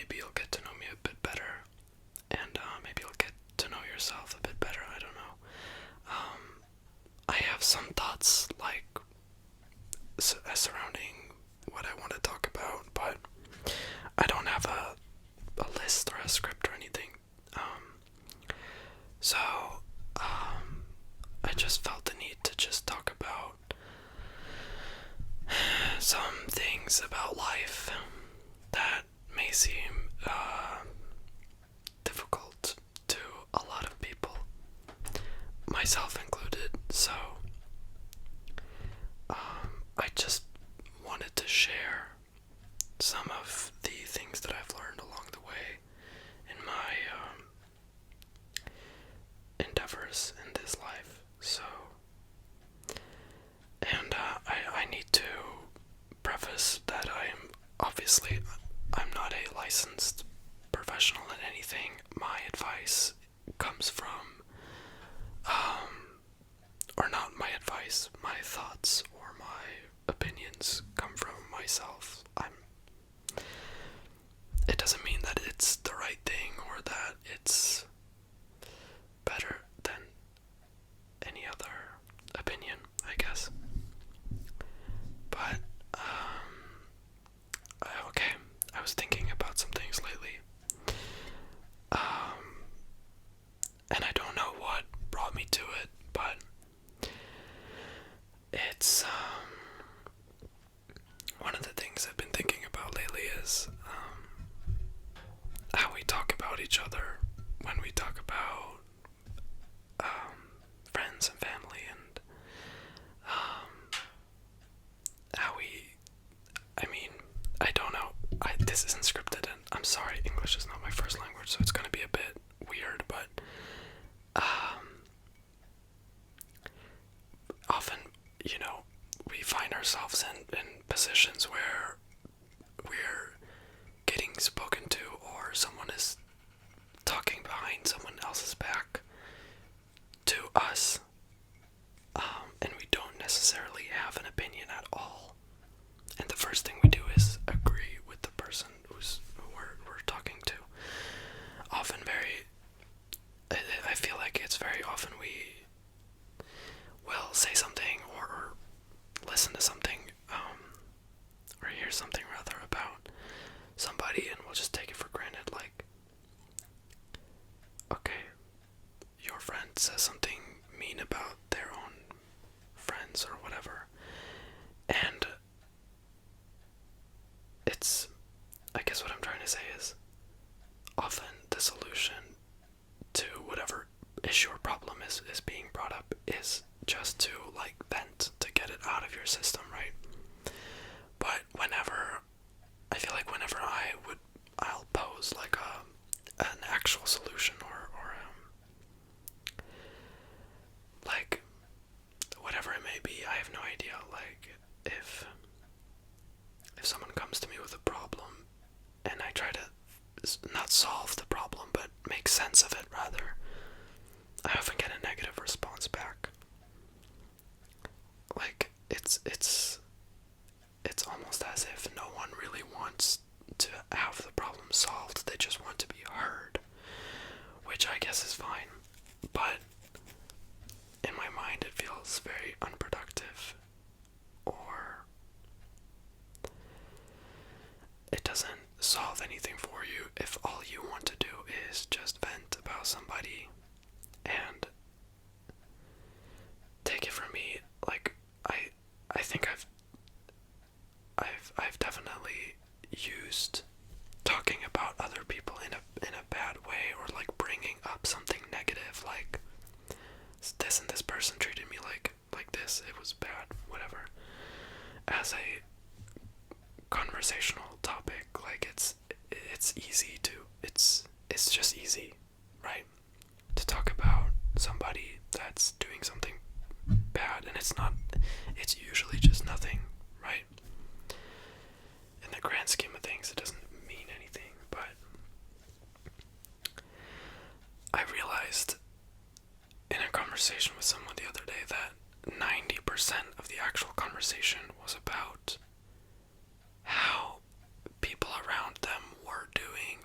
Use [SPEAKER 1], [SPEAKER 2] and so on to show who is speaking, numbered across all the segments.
[SPEAKER 1] maybe you'll get to know me a bit better, and maybe you'll get to know yourself a bit better. I don't know. I have some thoughts like surrounding what I want to talk about, but I don't have a list or a script or anything. So I just felt the need to just talk about some things about life that may seem difficult to a lot of people, myself included. So I just wanted to share some of the things that I've learned along the way in my endeavors in this life. So, and I need to preface that I'm not a licensed professional in anything. My advice comes from, or not my advice, my thoughts or my opinions come from myself. It doesn't mean that it's the right thing or that it's better than any other opinion, I guess. But, okay, I was thinking about some things lately. And I don't know what brought me to it, but it's, one of the things I've been thinking about lately is, how we talk about each other when we talk about friends and family, and how I don't know, this isn't scripted, and I'm sorry, English is not my first language, so it's gonna be a bit weird, but often, we find ourselves in positions where we're getting spoken to, or someone is talking behind someone else's back to us, and we don't necessarily have an opinion at all. And the first thing we do is agree with the person who we're talking to. I feel like it's very often we will say something or listen to something, or hear something rather, about somebody, and we'll just take it for granted, like, okay, your friend says something mean about their own friends or whatever, and I guess what I'm trying to say is, often the solution to whatever issue or problem is being brought up is just to, like, vent, to get it out of your system, right? But I feel like whenever I'll pose like an actual solution, or like, whatever it may be, I have no idea, like, if someone comes to me with a problem and I try to not solve the problem but make sense of it rather, I often get a negative response back. Like, it's almost as if no one really wants to have the problem solved, they just want to be heard, which I guess is fine, but in my mind it feels very unproductive, or it doesn't solve anything for you if all you want to do is just vent about somebody. And take it from me, like, I think I've definitely used talking about other people in a bad way, or like bringing up something negative, like, this and this person treated me like this, it was bad, whatever, as a conversational topic. Like, it's easy to, it's just easy, right, to talk about somebody that's doing something bad, and it's usually just nothing, right? In the grand scheme of things, it doesn't mean anything, but I realized in a conversation with someone the other day that 90% of the actual conversation was about how people around them were doing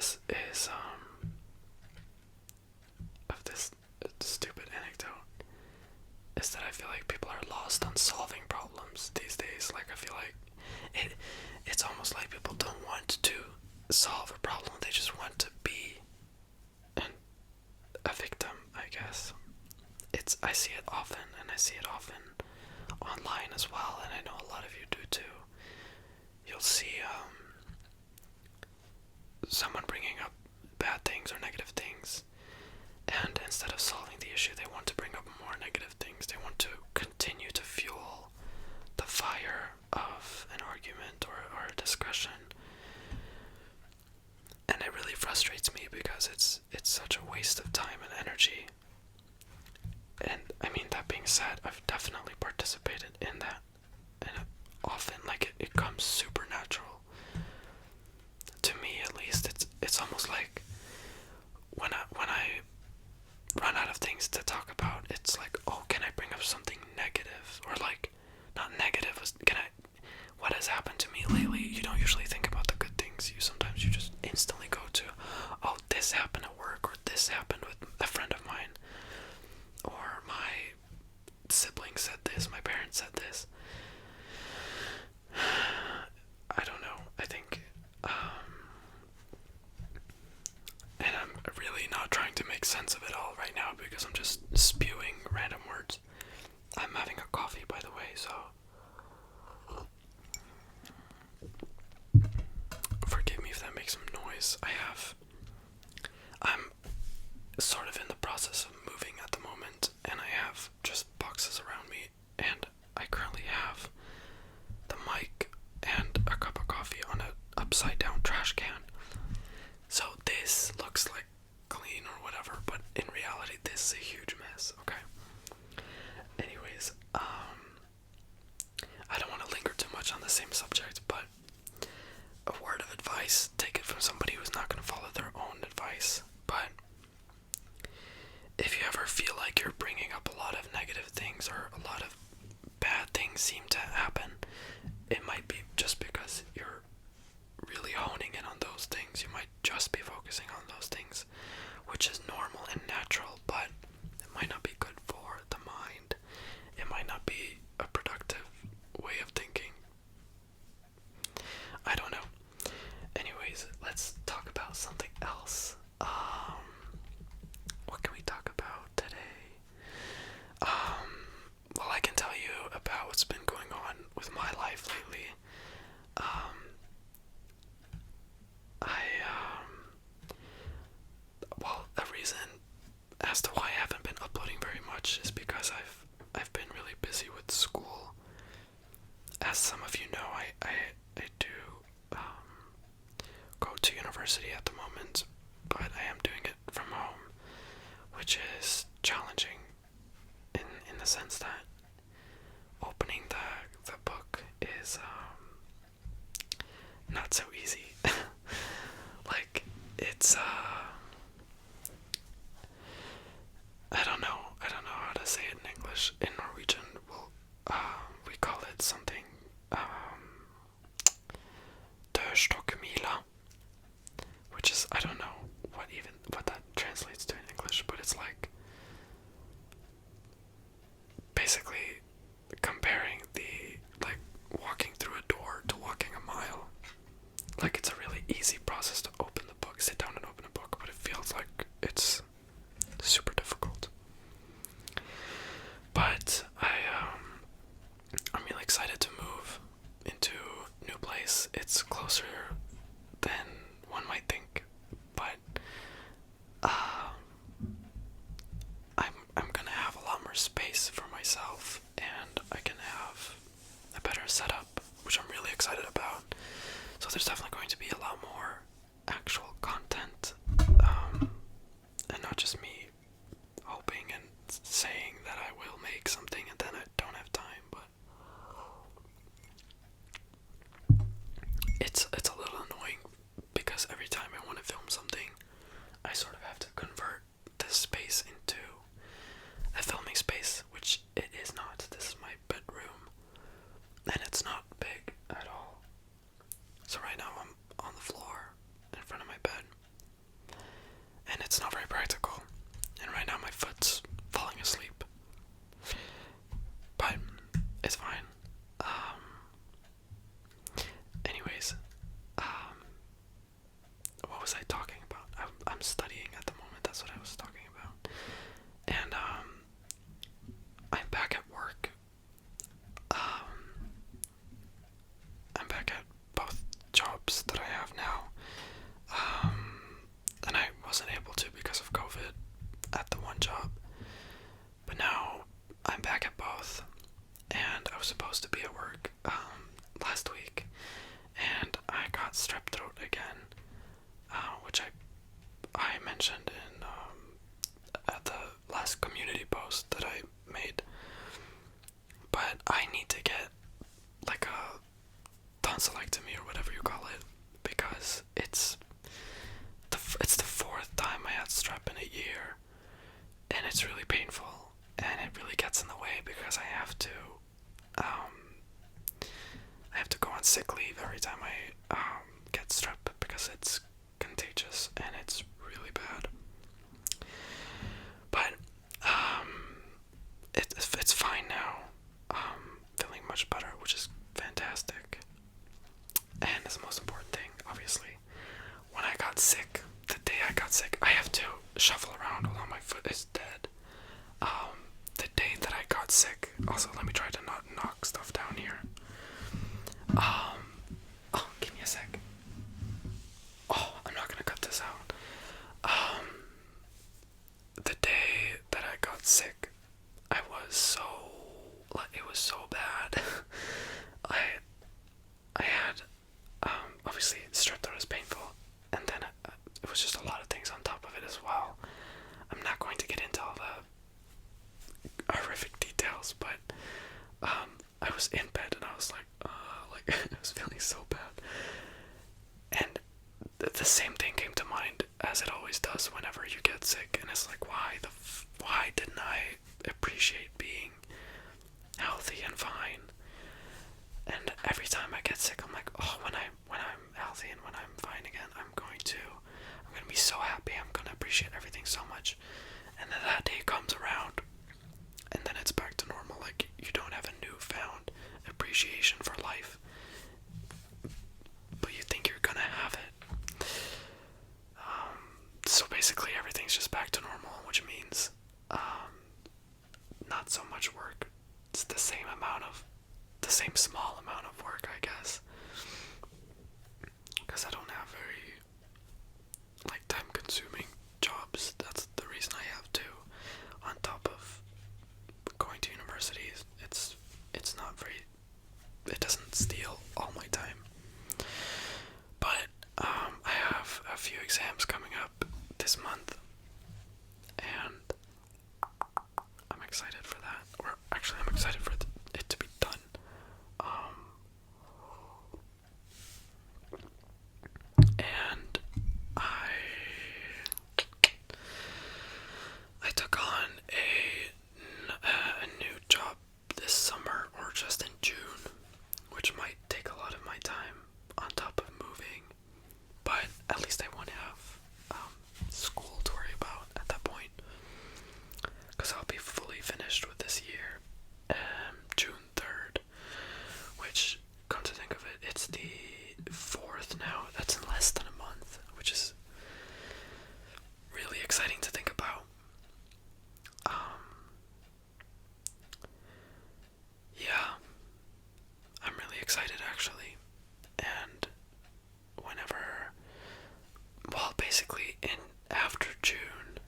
[SPEAKER 1] this is of this stupid anecdote is that I feel like people are lost on solving problems these days. Like I feel like it's almost like people don't want to solve a problem, they just want to be a victim, I guess. I see it often, and I see it often online as well, and I know a lot of you do too. You'll see someone bringing up bad things or negative things, and instead of solving the issue, they want to bring up more negative things. They want to continue to fuel the fire of an argument or a discussion. And it really frustrates me because it's such a waste of time and energy. And I mean, that being said, I've definitely participated in that, and often, like, it comes super natural to me. At least it's almost like when I run out of things to talk about, it's like, oh, can I bring up something negative? Or like, not negative, what has happened to me lately? You don't usually think about the good things. Sometimes you just instantly go to, oh, this happened at work, or this happened with a friend of mine, or my sibling said this, my parents said this. I don't know, I think, and I'm really not trying to make sense of it all right now because I'm just spewing random words. I'm having a coffee, by the way, so forgive me if that makes some noise. I'm sort of in the process of moving at the moment, and I have just boxes around me, and I currently have the mic and a cup of coffee on an upside down trash can. So this looks like clean or whatever, but in reality this is a huge mess, okay? Anyways, I don't want to linger too much on the same subject, but a word of advice, take it from somebody who's not going to follow their own advice, but if you ever feel like you're bringing up a lot of negative things or a lot of bad things seem to happen, it might be just because you're really honing in on those things. You might just be focusing on those things, which is normal and natural, but it might not be good for the mind. It might not be a productive way of thinking. I don't know. Anyways, let's talk about something else. What can we talk about today? Well, I can tell you about what's been going on with my life lately. Well, a reason as to why I haven't been uploading very much is because I've been really busy with school. As some of you know, I do go to university at the moment, but I am doing it from home, which is challenging in the sense that opening the book is not so easy. Like, it's I don't know how to say it in English. In Norwegian, we call it something dørstokkmila, which is, I don't know what that translates to in English, but it's like basically comparing walking through a door to walking a mile. Like, it's a really easy process to open the book, sit down and open a book, but it feels like it's super difficult. But I'm really excited to move into a new place. It's closer than one might think, but I'm gonna have a lot more space for myself, and I can have a better setup, which I'm really excited about. So there's definitely going to be a lot more actual content, and not just me hoping and saying that I will make something and then I don't have time. But it's a little annoying because every time I want to film something, I sort of have to convert this space into a filming space, which it is not. This is my bedroom, and it's not big at all. So right now I'm on the floor in front of my bed, work last week, and I got strep throat again, which I mentioned in at the last community post that I made. But I need to get like a tonsillectomy or whatever you call it, because it's the fourth time I had strep in a year, and it's really painful, and it really gets in the way because I have to go on sick leave every time I get strep, because it's contagious and it's really bad. But it's fine now. Feeling much better, which is fantastic. And it's the most important thing, obviously. When I got sick, the day I got sick, I have to shuffle around although my foot is dead. The day that I got sick, also let me try to not knock stuff down here. Oh, give me a sec. Oh, I'm not gonna cut this out. The day that I got sick, it was so bad. I had, obviously strep throat is painful, and then it was just a lot of things on top of it as well. I'm not going to get into all the horrific details, but I was in bed and I was like I was feeling so bad, and the same thing came to mind as it always does whenever you get sick, and it's like, why didn't I appreciate being healthy and fine? And every time I get sick, I'm like, oh, when I'm healthy and when I'm fine again, I'm gonna be so happy. I'm gonna appreciate everything so much. And then that day comes around, and then it's back to normal. Like, you don't have a newfound appreciation for life, but you think you're gonna have it. So basically, everything's just back to normal, which means not so much work. It's the same small amount of work, I guess, because I don't have very time-consuming jobs. That's the reason I have to. On top of going to university, it's not very. It doesn't steal all my time. But I have a few exams coming up this month, and I'm excited for that. Or actually, I'm excited for it to be done. And I took on a new job this summer, or just in June, which might take a lot of my time on top of moving, but at least I won't have school to worry about at that point, because I'll be fully finished with this year June 3rd, which, come to think of it, it's the 4th now. That's in less than a month, which is really exciting to think about. Yeah, I'm really excited, actually. And basically after June,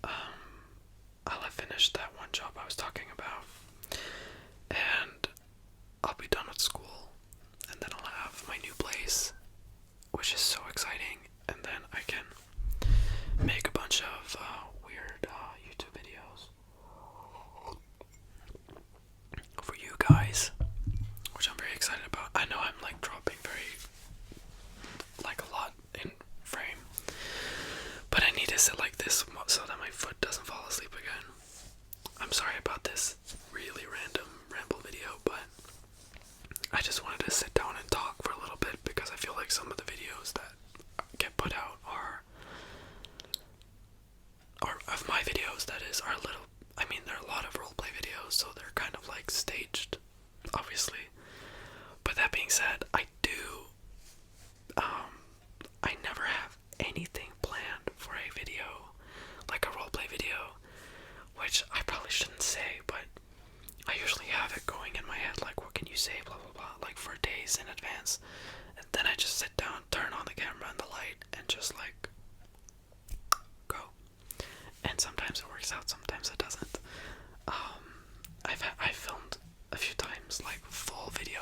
[SPEAKER 1] I'll have finished that one job I was talking about, and I'll be done with school, and then I'll have my new place, which is so exciting, and then I can make a bunch of weird YouTube videos for you guys, which I'm very excited about. I know I'm dropping a lot in frame, but I need to sit like this so that my foot doesn't fall asleep again. I'm sorry about this really random ramble video, but I just wanted to sit down and talk for a little bit, because I feel like some of the videos that get put out are of my videos, that is, are a little, there are a lot of roleplay videos, so they're kind of staged, obviously. But that being said, I never have anything planned for a video, like a roleplay video, which I probably shouldn't say, but I usually have it going in my head, what can you say, blah blah blah, for days in advance, and then I just sit down, turn on the camera and the light, and just go. And sometimes it works out, sometimes it doesn't. I filmed a few times full video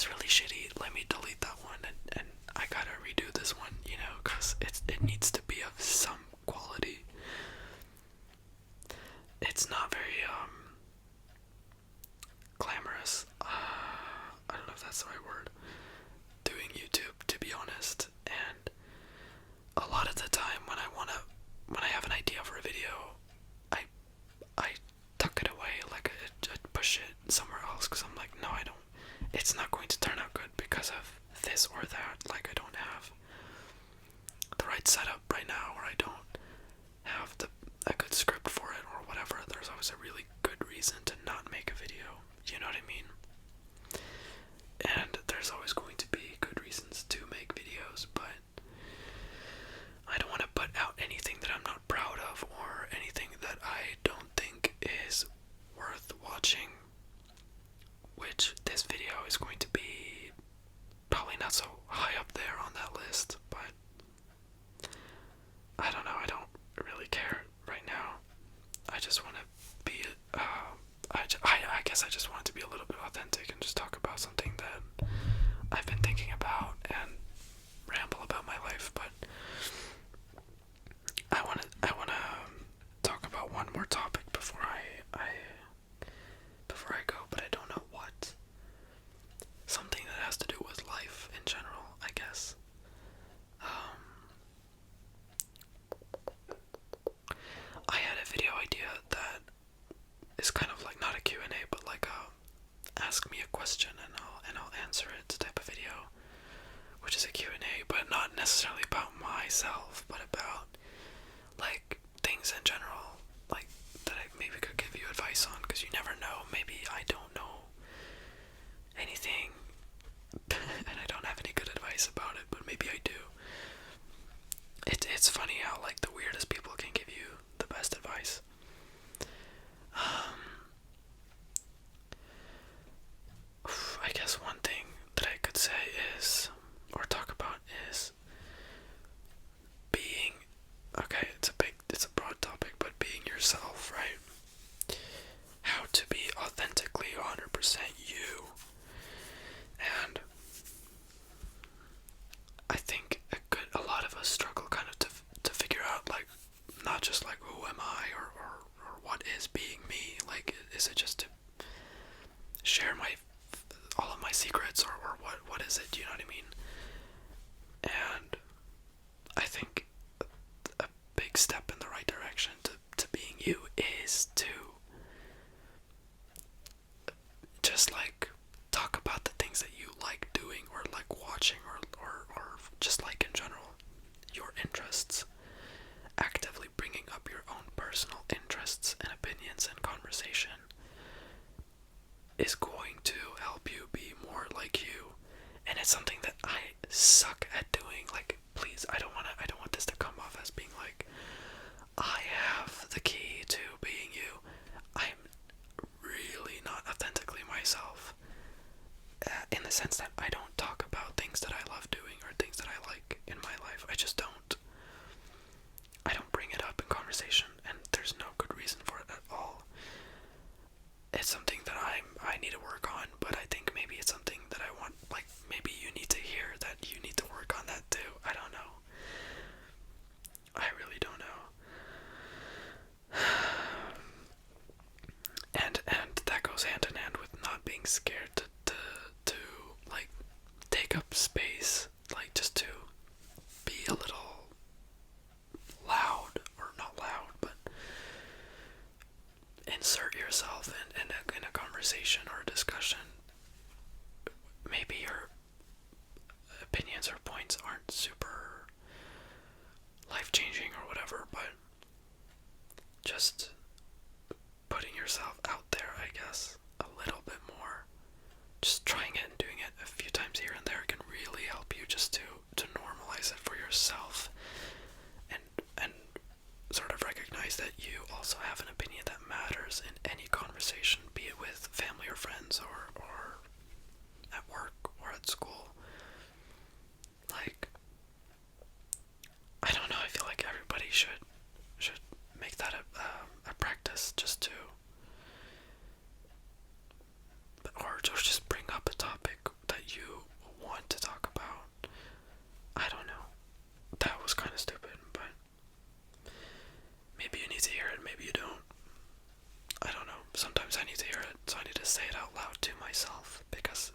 [SPEAKER 1] was really shitty. Let me delete that one, and I gotta redo this one, you know, because it needs to be of some quality. It's not very glamorous. I don't know if that's the right word. Doing YouTube, to be honest, and a lot of the time when I have an idea for a video, I tuck it away, like I push it somewhere else, because I'm like, no, I don't. It's not going to turn out good because of this or that. Like, I don't have the right setup right now, or I don't have a good script for it, or whatever. There's always a really good reason to not make a video. You know what I mean? And there's always going to be good reasons to make videos, but I don't want to put out anything that I'm not proud of, or anything that I don't think is worth watching, which this video is going to be probably not so high up there on that list, but I don't know, I don't really care right now. I just want to be, I guess I just want it to be a little bit authentic and just talk about something that I've been thinking about and ramble about my life, but I want to talk about one more topic before I go, but I don't know what. Something that has to do with life in general, I guess. I had a video idea that is kind of like not a Q&A, but like a ask me a question and I'll answer it type of video, which is a Q&A, but not necessarily about myself, but about like things in general, like that I maybe could give you advice on, because you never know. Maybe I don't know anything and I don't have any good advice about it, but maybe I do. It's funny how like the weirdest people can give you the best advice. I guess one thing that I could say is, or talk about, is being, okay, it's a broad topic, but being yourself, right? How to be authentically 100% you. And I think a lot of us struggle kind of to figure out, like, not just like, who am I, or what is being me? Like, is it just to share all of my secrets, or what is it, you know what I mean? And I think a big step in the right direction to being you is to just like talk about the things that you like doing, or like watching, or just like in general, your interests. Actively bringing up your own personal interests and opinions and conversation is going to help you be more like you. And it's something that I suck at doing. Like, please, I don't want this to come off as being like, I have the key to being you. I'm really not authentically myself, in the sense that I don't talk about things that I love doing or things that I like in my life. I just don't. I don't bring it up in conversation, and there's no good reason for it at all. It's something that I need to work on, but I think maybe it's something that I want, like, maybe you need to hear that you need to work on that too. I don't know. I really don't know. And that goes hand in hand with not being scared to like take up space, like just to be a little loud, or not loud, but insert yourself in a conversation or a discussion. Maybe your opinions or points aren't super life-changing or whatever, but just putting yourself out there, I guess, a little bit more. Just trying it and doing it a few times here and there can really help you, just to normalize it for yourself, and sort of recognize that you also have an opinion that matters in any conversation, be it with family or friends. myself, because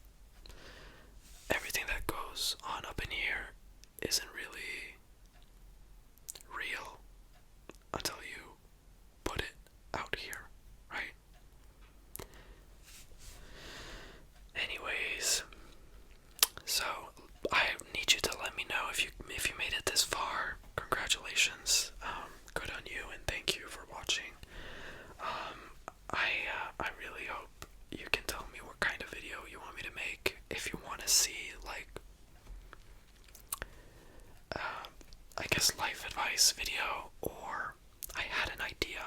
[SPEAKER 1] everything that goes on up in here isn't really real until you put it out here, right? Anyways, so I need you to let me know if you made it this far. Congratulations, good on you, and thank you for watching. I really hope you can tell me what kind of video you want me to make. If you want to see, like, I guess life advice video, or I had an idea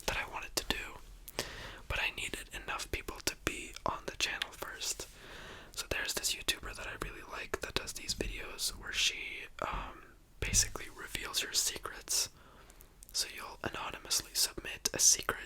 [SPEAKER 1] that I wanted to do, but I needed enough people to be on the channel first. So there's this YouTuber that I really like that does these videos where she basically reveals your secrets. So you'll anonymously submit a secret